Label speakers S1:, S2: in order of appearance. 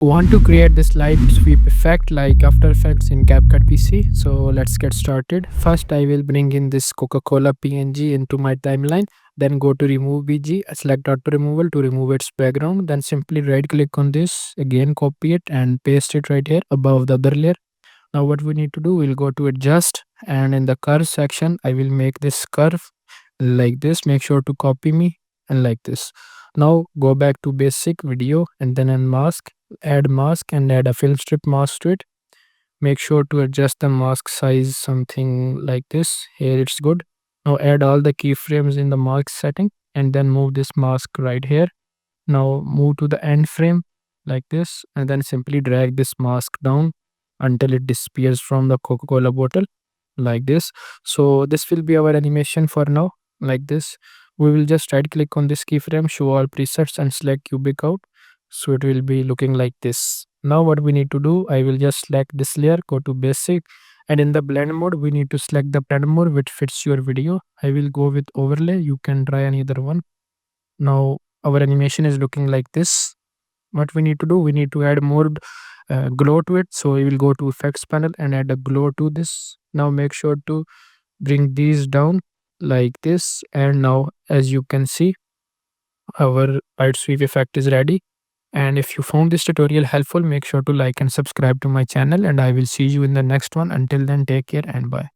S1: Want to create this light sweep effect like After Effects in CapCut PC. So let's get started. First, I will bring in this Coca-Cola PNG into my timeline. Then go to remove BG, select auto removal to remove its background. Then simply right click on this, again copy it and paste it right here above the other layer. Now what we need to do, we'll go to adjust, and in the curve section, I will make this curve like this. Make sure to copy me and like this. Now go back to basic video and then unmask, add mask and add a film strip mask to it. Make sure to adjust the mask size something like this. Here it's good. Now add all the keyframes in the mask setting and then move this mask right here. Now move to the end frame like this and then simply drag this mask down until it disappears from the Coca-Cola bottle like this. So this will be our animation for now like this. We will just right click on this keyframe, show all presets and select cubic out. So it will be looking like this. Now what we need to do, I will just select this layer, go to basic, and in the blend mode we need to select the blend mode which fits your video. I will go with overlay, you can try any other one. Now our animation is looking like this. What we need to do, we need to add more glow to it. So we will go to effects panel and add a glow to this. Now make sure to bring these down like this, and now as you can see, our light sweep effect is ready. And if you found this tutorial helpful, make sure to like and subscribe to my channel, and I will see you in the next one. Until then, take care and bye.